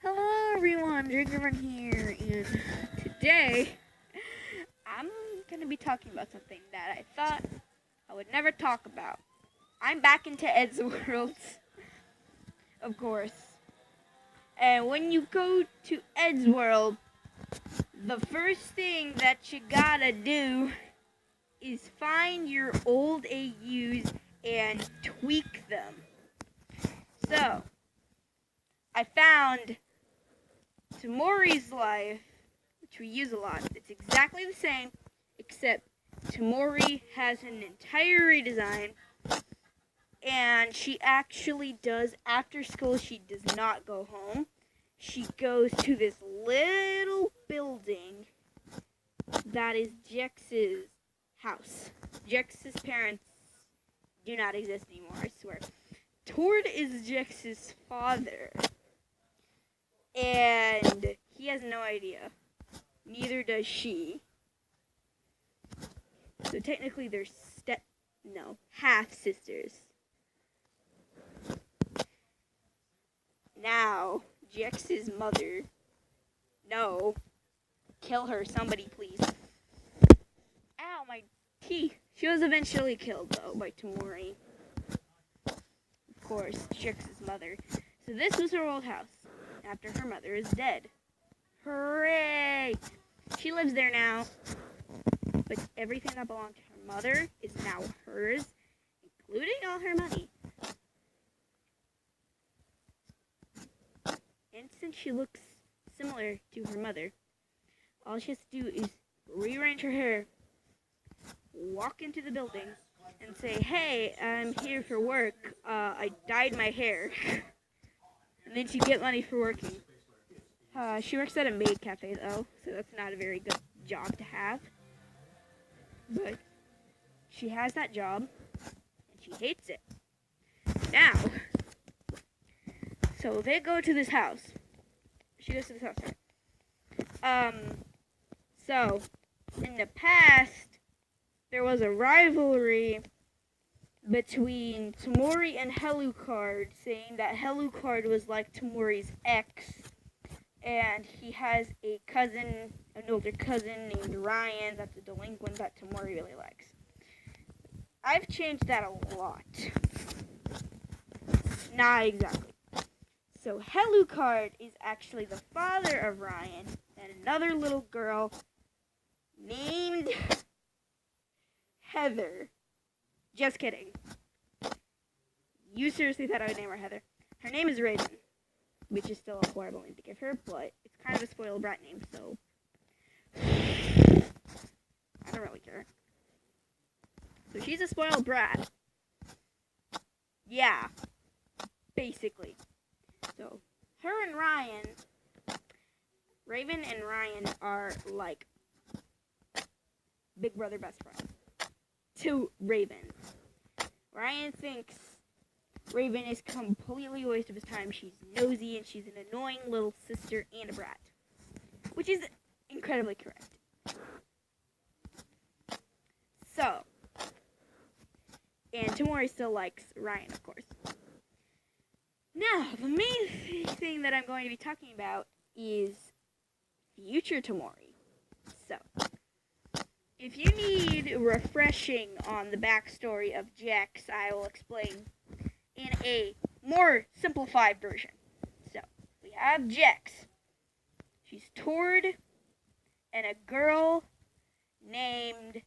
Hello everyone, Drinkerman here, and today I'm going to be talking about something that I thought I would never talk about. I'm back into Ed's World, of course. And when you go to Ed's World, the first thing that you gotta do is find your old AUs and tweak them. So, I found Tamori's life, which we use a lot. It's exactly the same, except Tamori has an entire redesign, and she actually does, after school, she does not go home. She goes to this little building that is Jex's house. Jex's parents do not exist anymore, I swear. Tord is Jex's father. And he has no idea. Neither does she. So technically they're half sisters. Now, Jex's mother. No. Kill her, somebody please. Ow, my teeth. She was eventually killed though by Tamori. Of course, Jex's mother. So this was her old house. After her mother is dead. Hooray! She lives there now. But everything that belonged to her mother is now hers, including all her money. And since she looks similar to her mother, all she has to do is rearrange her hair, walk into the building, and say, "Hey, I'm here for work. I dyed my hair." And then she'd get money for working. She works at a maid cafe, though, so that's not a very good job to have. But she has that job, and she hates it. Now, so they go to this house. She goes to this house, right? So, in the past, there was a rivalry between Tamori and Helucard, saying that Helucard was like Tamori's ex, and he has an older cousin named Ryan that's a delinquent that Tamori really likes. I've changed that a lot. Not exactly. So Helucard is actually the father of Ryan and another little girl named Heather. Just kidding. You seriously thought I would name her Heather. Her name is Raven, which is still a horrible name to give her, but it's kind of a spoiled brat name, so I don't really care. So she's a spoiled brat. Yeah, basically. So her and Raven and Ryan are like big brother best friends to Raven. Ryan thinks Raven is completely a waste of his time. She's nosy and she's an annoying little sister and a brat. Which is incredibly correct. So, and Tamori still likes Ryan, of course. Now, the main thing that I'm going to be talking about is future Tamori. So, if you need refreshing on the backstory of Jex, I will explain in a more simplified version. So, we have Jex. She's Tord and a girl named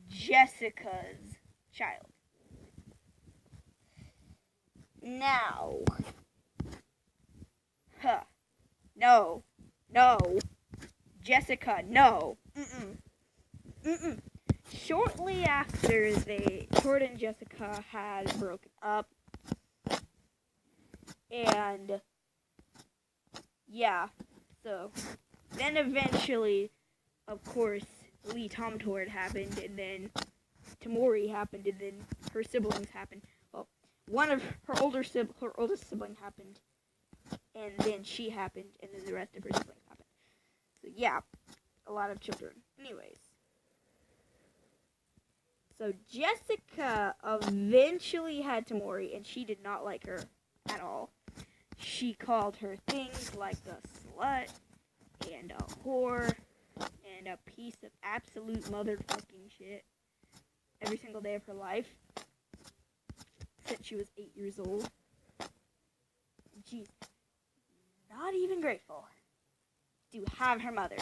Jessica's child. Now, no, Jessica, no, Shortly after Tord and Jessica had broken up, and yeah, so then eventually, of course, Tom Tord happened, and then Tamori happened, and then her siblings happened. Well, one of her oldest sibling happened, and then she happened, and then the rest of her siblings happened. So yeah, a lot of children. Anyways. So Jessica eventually had Tamori, and she did not like her at all. she called her things like a slut and a whore and a piece of absolute motherfucking shit every single day of her life since she was 8 years old. She's not even grateful to have her mother,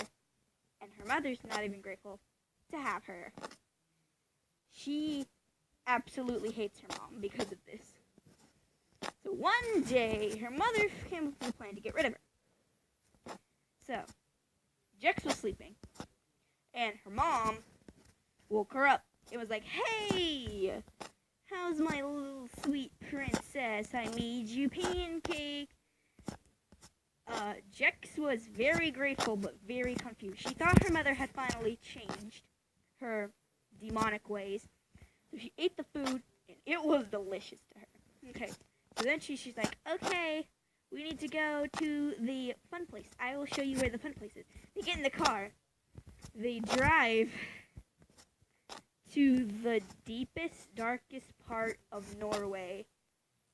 and her mother's not even grateful to have her. She absolutely hates her mom because of this. So one day, her mother came up with a plan to get rid of her. So, Jex was sleeping, and her mom woke her up. It was like, "Hey, how's my little sweet princess? I made you pancake." Jex was very grateful but very confused. She thought her mother had finally changed her demonic ways. So she ate the food, and it was delicious to her. Okay, so then she's like, "Okay, we need to go to the fun place. I will show you where the fun place is." They get in the car. They drive to the deepest, darkest part of Norway,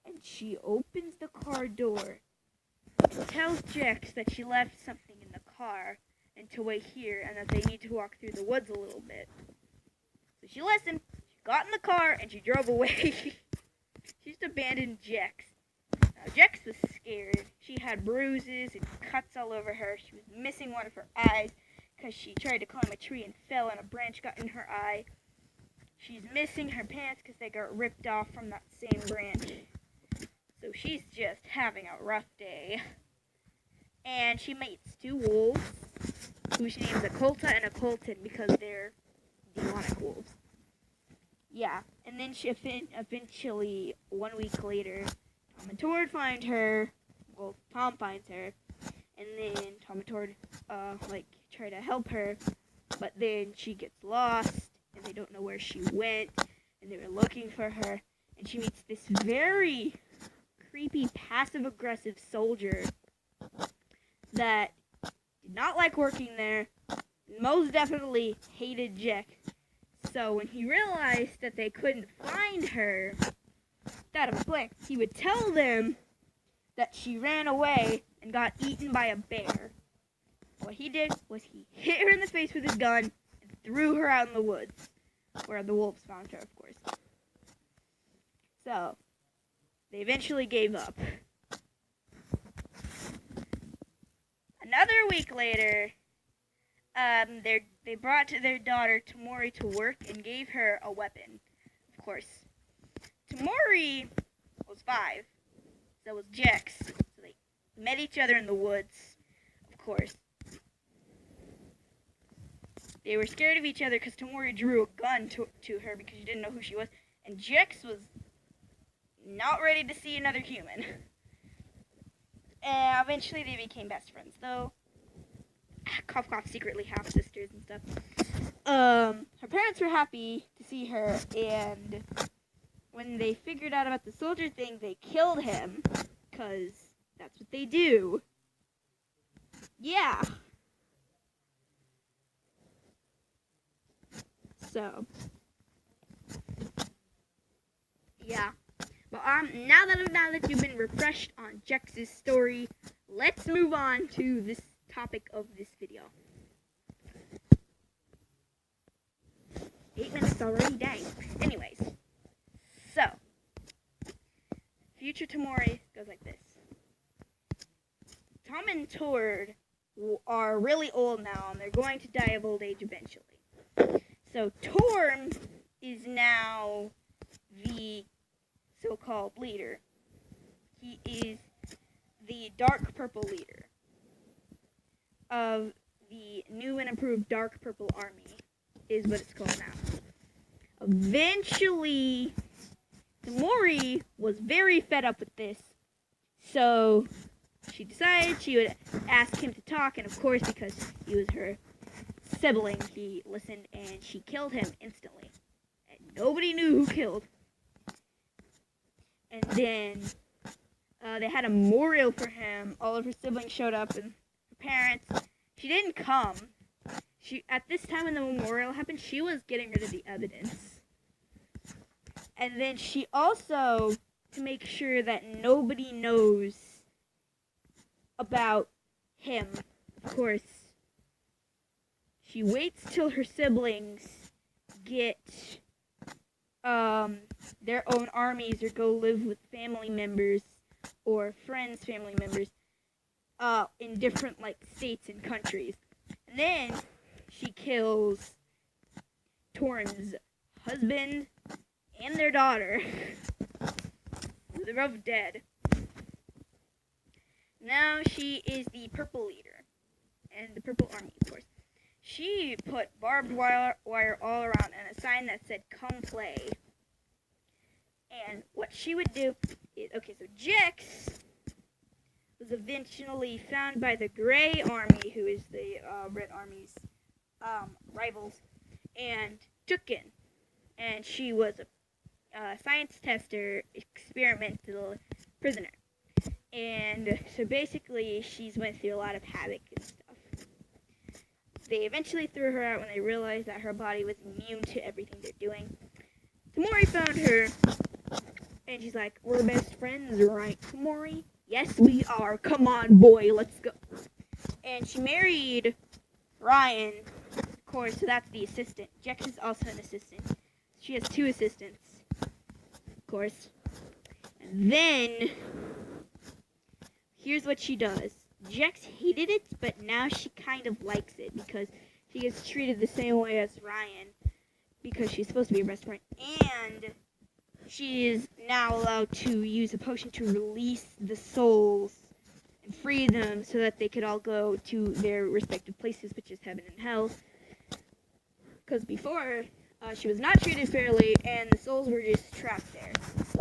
and she opens the car door and tells Jex that she left something in the car and to wait here and that they need to walk through the woods a little bit. So she listened, she got in the car, and she drove away. She just abandoned Jex. Now, Jex was scared. She had bruises and cuts all over her. She was missing one of her eyes because she tried to climb a tree and fell and a branch got in her eye. She's missing her pants because they got ripped off from that same branch. So she's just having a rough day. And she mates 2 wolves, who she names a Colta and a Colton because they're demonic wolves. Yeah, and then she eventually, 1 week later, Tom and Tord find her. Well, Tom finds her, and then Tom and Tord try to help her, but then she gets lost, and they don't know where she went, and they were looking for her, and she meets this very creepy, passive-aggressive soldier that did not like working there, most definitely hated Jex. So when he realized that they couldn't find her, out of a plan, he would tell them that she ran away and got eaten by a bear. What he did was he hit her in the face with his gun and threw her out in the woods, where the wolves found her, of course. So, they eventually gave up. Another week later, they brought their daughter Tamori to work and gave her a weapon, of course. Tamori was 5, so was Jex. So they met each other in the woods, of course. They were scared of each other because Tamori drew a gun to her because she didn't know who she was, and Jex was not ready to see another human. And eventually they became best friends, though. Cough, cough, secretly half-sisters and stuff. Her parents were happy to see her, and when they figured out about the soldier thing, they killed him, because that's what they do. Yeah. So, yeah. But now that you've been refreshed on Jex's story, let's move on to this topic of this video. 8 minutes already, dang. Anyways, so future Tamori goes like this. Tom and Tord are really old now, and they're going to die of old age eventually. So Tord is now the so-called leader. He is the dark purple leader of the new and improved dark purple army, is what it's called now. Eventually, Tamori was very fed up with this, so she decided she would ask him to talk, and of course, because he was her sibling, he listened, and she killed him instantly. And nobody knew who killed. And then they had a memorial for him. All of her siblings showed up, and her parents. She didn't come. At this time when the memorial happened, she was getting rid of the evidence. And then she also, to make sure that nobody knows about him. Of course, she waits till her siblings get their own armies or go live with family members or friends' family members in different states and countries. And then she kills Torm's husband and their daughter. They're both dead. Now she is the purple leader and the purple army, of course. She put barbed wire all around and a sign that said, "Come play." And what she would do is, so Jex was eventually found by the Gray Army, who is the Red Army's rivals, and took in. And she was a science tester, experimental prisoner. And so basically, she's went through a lot of havoc and stuff. They eventually threw her out when they realized that her body was immune to everything they're doing. Tamori found her, and she's like, "We're best friends, right, Tamori?" "Yes, we are. Come on, boy, let's go." And she married Ryan, of course, so that's the assistant. Jex is also an assistant. She has 2 assistants, of course. And then, here's what she does. Jex hated it, but now she kind of likes it because she gets treated the same way as Ryan because she's supposed to be her best friend. And she is now allowed to use a potion to release the souls and free them so that they could all go to their respective places, which is heaven and hell. Because before, she was not treated fairly, and the souls were just trapped there.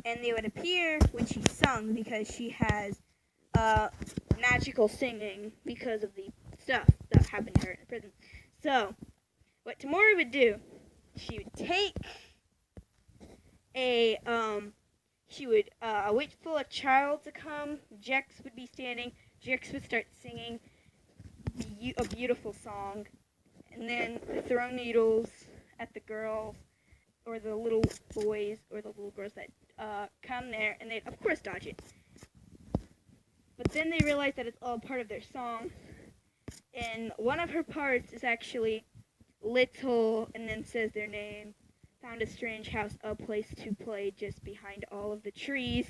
And they would appear when she sung because she has magical singing because of the stuff that happened to her in the prison. So, what Tamori would do, she would take she would wait for a child to come. Jex would be standing. Jex would start singing a beautiful song, and then throw needles at the girls or the little boys or the little girls that come there, and they'd of course dodge it. But then they realize that it's all part of their song, and one of her parts is actually little, and then says their name. Found a strange house, a place to play just behind all of the trees.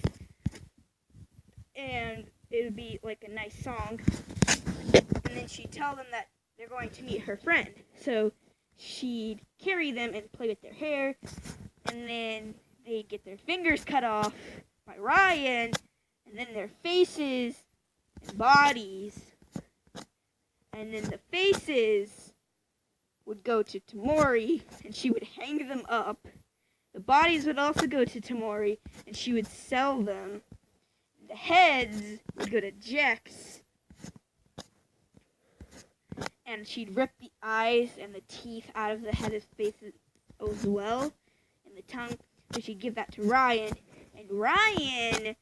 And it would be like a nice song. And then she'd tell them that they're going to meet her friend. So she'd carry them and play with their hair. And then they'd get their fingers cut off by Ryan. And then their faces and bodies. And then the faces would go to Tamori, and she would hang them up. The bodies would also go to Tamori, and she would sell them. The heads would go to Jex, and she'd rip the eyes and the teeth out of the head's faces as well, and the tongue, so she'd give that to Ryan, and Ryan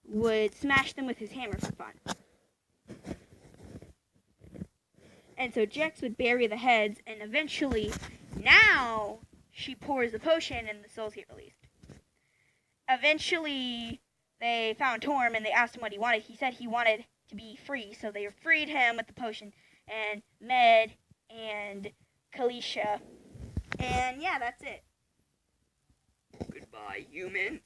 would smash them with his hammer for fun. And so Jex would bury the heads, and eventually, now, she pours the potion, and the souls get released. Eventually, they found Torm, and they asked him what he wanted. He said he wanted to be free, so they freed him with the potion, and Med, and Kalisha. And yeah, that's it. Goodbye, humans.